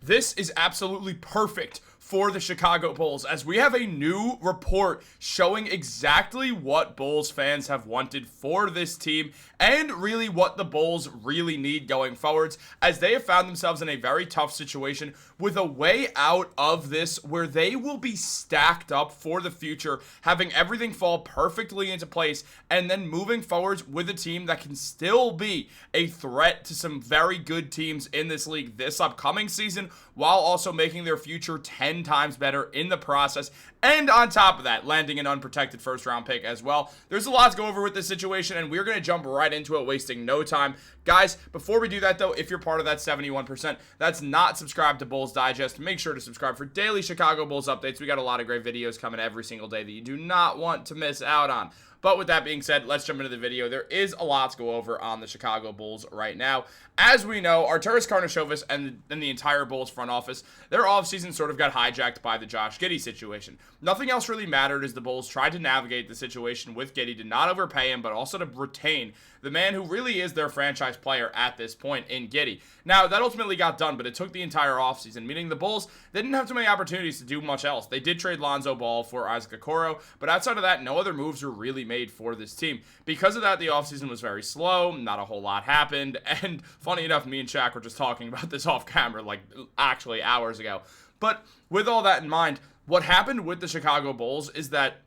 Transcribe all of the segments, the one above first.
This is absolutely perfect for the Chicago Bulls, as we have a new report showing exactly what Bulls fans have wanted for this team and really what the Bulls really need going forwards, as they have found themselves in a very tough situation with a way out of this where they will be stacked up for the future, having everything fall perfectly into place and then moving forwards with a team that can still be a threat to some very good teams in this league this upcoming season, while also making their future 10 times better in the process. And on top of that, landing an unprotected first round pick as well. There's a lot to go over with this situation, and we're going to jump right into it, wasting no time. Guys, before we do that though, if you're part of that 71% that's not subscribed to Bulls Digest, make sure to subscribe for daily Chicago Bulls updates. We got a lot of great videos coming every single day that you do not want to miss out on. But with that being said, let's jump into the video. There is a lot to go over on the Chicago Bulls right now. As we know, Arturas Karnisovas and the entire Bulls front office, their offseason sort of got hijacked by the Josh Giddey situation. Nothing else really mattered as the Bulls tried to navigate the situation with Giddey to not overpay him, but also to retain the man who really is their franchise player at this point in Giddey. Now, that ultimately got done, but it took the entire offseason, meaning the Bulls didn't have too many opportunities to do much else. They did trade Lonzo Ball for Isaac Okoro, but outside of that, no other moves were really made for this team. Because of that, the offseason was very slow, not a whole lot happened, and funny enough, me and Shaq were just talking about this off camera, like, actually hours ago. But with all that in mind, what happened with the Chicago Bulls is that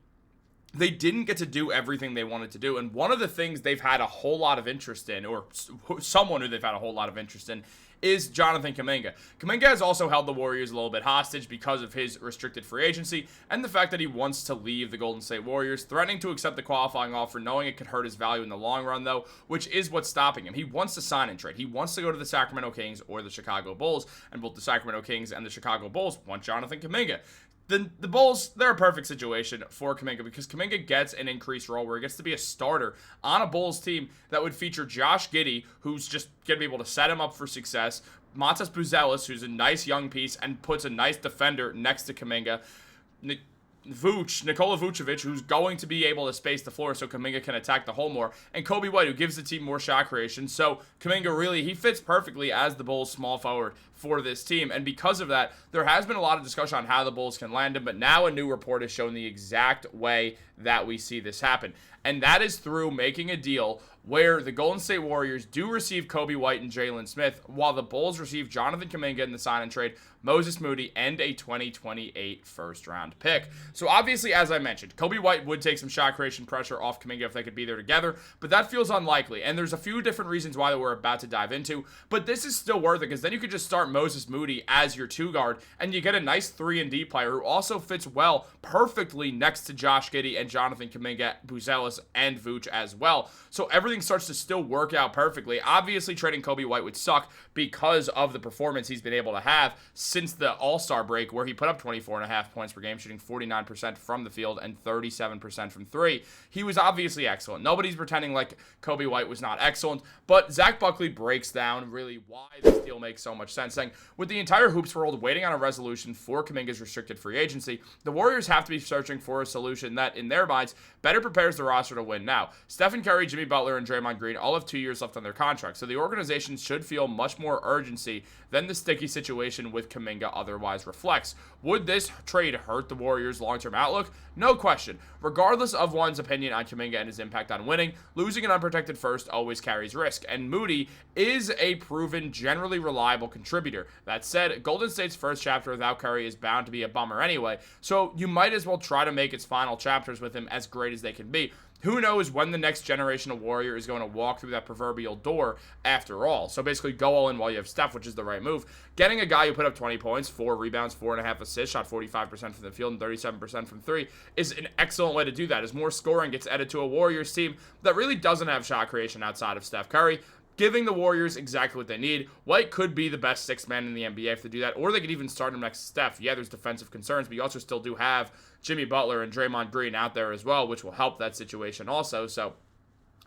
they didn't get to do everything they wanted to do. And one of the things they've had a whole lot of interest in, or someone who they've had a whole lot of interest in, is Jonathan Kaminga. Kaminga has also held the Warriors a little bit hostage because of his restricted free agency and the fact that he wants to leave the Golden State Warriors, threatening to accept the qualifying offer, knowing it could hurt his value in the long run, though, which is what's stopping him. He wants to sign and trade. He wants to go to the Sacramento Kings or the Chicago Bulls, and both the Sacramento Kings and the Chicago Bulls want Jonathan Kaminga. The Bulls, they're a perfect situation for Kaminga because Kaminga gets an increased role where he gets to be a starter on a Bulls team that would feature Josh Giddey, who's just going to be able to set him up for success, Matas Buzelis, who's a nice young piece and puts a nice defender next to Kaminga, Nikola Vucevic, who's going to be able to space the floor so Kaminga can attack the hole more, and Coby White, who gives the team more shot creation. So Kaminga really, he fits perfectly as the Bulls' small forward for this team, and because of that, there has been a lot of discussion on how the Bulls can land him, but now a new report has shown the exact way that we see this happen, and that is through making a deal where the Golden State Warriors do receive Coby White and Jalen Smith, while the Bulls receive Jonathan Kaminga in the sign and trade, Moses Moody, and a 2028 first-round pick. So obviously, as I mentioned, Coby White would take some shot creation pressure off Kaminga if they could be there together, but that feels unlikely, and there's a few different reasons why that we're about to dive into, but this is still worth it, because then you could just start Moses Moody as your two guard, and you get a nice 3-and-D player who also fits well, perfectly next to Josh Giddey and Jonathan Kaminga, Buzelis, and Vooch as well. So everything starts to still work out perfectly. Obviously, trading Coby White would suck because of the performance he's been able to have since the All-Star break, where he put up 24.5 points per game, shooting 49% from the field and 37% from three. He was obviously excellent. Nobody's pretending like Coby White was not excellent, but Zach Buckley breaks down really why this deal makes so much sense, saying, with the entire hoops world waiting on a resolution for Kaminga's restricted free agency, the Warriors have to be searching for a solution that, in their minds, better prepares the roster to win now. Stephen Curry, Jimmy Butler, and Draymond Green all have 2 years left on their contracts, so the organization should feel much more urgency than the sticky situation with Kaminga otherwise reflects. Would this trade hurt the Warriors' long-term outlook? No question. Regardless of one's opinion on Kaminga and his impact on winning, losing an unprotected first always carries risk, and Moody is a proven, generally reliable contributor. That said, Golden State's first chapter without Curry is bound to be a bummer anyway, so you might as well try to make its final chapters with him as great as they can be. Who knows when the next generation of Warrior is going to walk through that proverbial door after all. So basically go all in while you have Steph, which is the right move. Getting a guy who put up 20 points, 4 rebounds, 4.5 assists, shot 45% from the field and 37% from three is an excellent way to do that, as more scoring gets added to a Warriors team that really doesn't have shot creation outside of Steph Curry, giving the Warriors exactly what they need. White could be the best sixth man in the NBA if they do that, or they could even start him next to Steph. Yeah, there's defensive concerns, but you also still do have Jimmy Butler and Draymond Green out there as well, which will help that situation also. So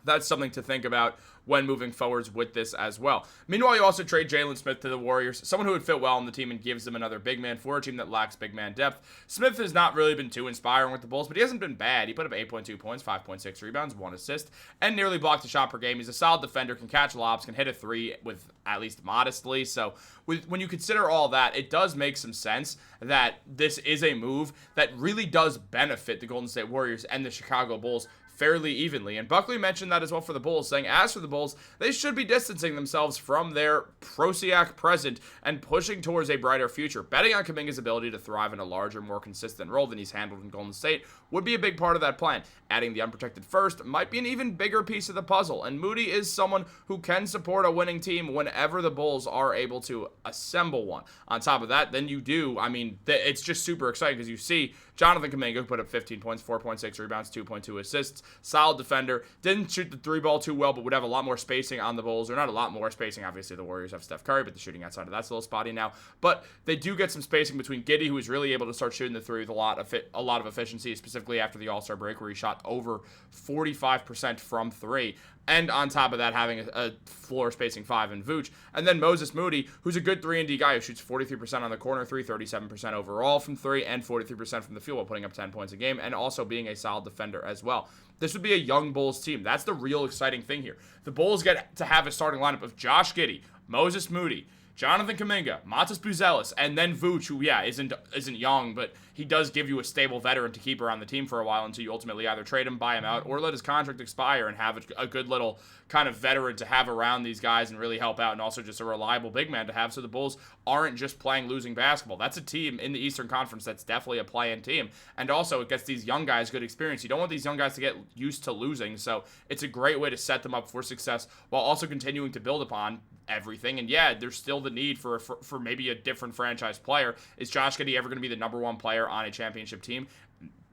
That's something to think about when moving forwards with this as well. Meanwhile, you also trade Jalen Smith to the Warriors, someone who would fit well on the team and gives them another big man for a team that lacks big man depth. Smith has not really been too inspiring with the Bulls, but he hasn't been bad. He put up 8.2 points, 5.6 rebounds, 1 assist, and nearly blocked a shot per game. He's a solid defender, can catch lobs, can hit a three with at least modestly. So when you consider all that, it does make some sense that this is a move that really does benefit the Golden State Warriors and the Chicago Bulls fairly evenly. And Buckley mentioned that as well for the Bulls, saying as for the Bulls, they should be distancing themselves from their Prosiak present and pushing towards a brighter future. Betting on Kaminga's ability to thrive in a larger, more consistent role than he's handled in Golden State would be a big part of that plan. Adding the unprotected first might be an even bigger piece of the puzzle, and Moody is someone who can support a winning team whenever the Bulls are able to assemble one. On top of that, then you do, I mean, it's just super exciting because you see Jonathan Kaminga, who put up 15 points, 4.6 rebounds, 2.2 assists, solid defender, didn't shoot the three ball too well, but would have a lot more spacing on the Bulls, or not a lot more spacing, obviously the Warriors have Steph Curry, but the shooting outside of that's a little spotty now, but they do get some spacing between Giddey, who is really able to start shooting the three with a lot of efficiency, specifically after the All-Star break where he shot over 45% from three, and on top of that, having a floor spacing 5 in Vooch. And then Moses Moody, who's a good 3-and-D guy who shoots 43% on the corner three, 37% overall from 3, and 43% from the field while putting up 10 points a game, and also being a solid defender as well. This would be a young Bulls team. That's the real exciting thing here. The Bulls get to have a starting lineup of Josh Giddey, Moses Moody, Jonathan Kaminga, Matas Buzelis, and then Vooch, who, yeah, isn't young, but he does give you a stable veteran to keep around the team for a while until you ultimately either trade him, buy him out, or let his contract expire and have a good little kind of veteran to have around these guys and really help out, and also just a reliable big man to have so the Bulls aren't just playing losing basketball. That's a team in the Eastern Conference that's definitely a play-in team, and also it gets these young guys good experience. You don't want these young guys to get used to losing, so it's a great way to set them up for success while also continuing to build upon everything. And yeah, there's still the need for maybe a different franchise player. Is Josh Giddey ever going to be the number one player on a championship team?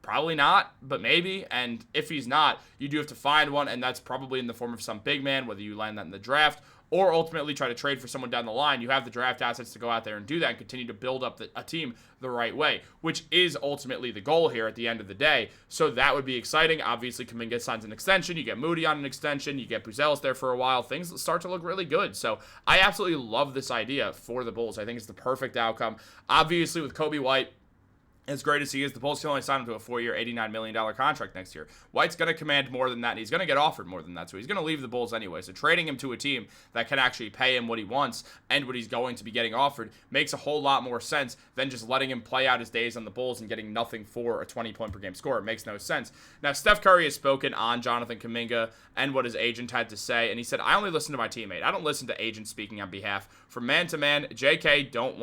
Probably not, but maybe. And if he's not, you do have to find one, and that's probably in the form of some big man, whether you land that in the draft or ultimately try to trade for someone down the line. You have the draft assets to go out there and do that and continue to build up a team the right way, which is ultimately the goal here at the end of the day. So that would be exciting. Obviously, Kaminga signs an extension. You get Moody on an extension. You get Buzelis there for a while. Things start to look really good. So I absolutely love this idea for the Bulls. I think it's the perfect outcome. Obviously, with Kobe White, as great as he is, the Bulls can only sign him to a 4-year, $89 million contract next year. White's going to command more than that, and he's going to get offered more than that, so he's going to leave the Bulls anyway. So trading him to a team that can actually pay him what he wants and what he's going to be getting offered makes a whole lot more sense than just letting him play out his days on the Bulls and getting nothing for a 20-point-per-game score. It makes no sense. Now, Steph Curry has spoken on Jonathan Kaminga and what his agent had to say, and he said, "I only listen to my teammate. I don't listen to agents speaking on behalf. From man to man, JK didn't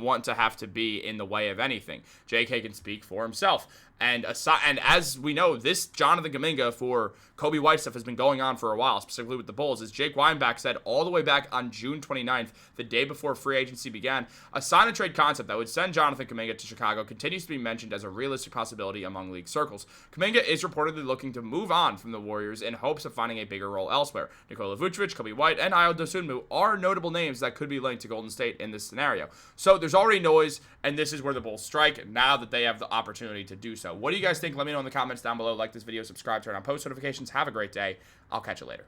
want to have to be in the way of anything. JK can speak for himself." And as we know, this Jonathan Kaminga for Kobe White stuff has been going on for a while, specifically with the Bulls. As Jake Weinbach said all the way back on June 29th, the day before free agency began, a sign-and-trade concept that would send Jonathan Kaminga to Chicago continues to be mentioned as a realistic possibility among league circles. Kaminga is reportedly looking to move on from the Warriors in hopes of finding a bigger role elsewhere. Nikola Vucevic, Kobe White, and Ayo Dosunmu are notable names that could be linked to Golden State in this scenario. So there's already noise, and this is where the Bulls strike now that they have the opportunity to do so. What do you guys think? Let me know in the comments down below. Like this video, subscribe, turn on post notifications. Have a great day. I'll catch you later.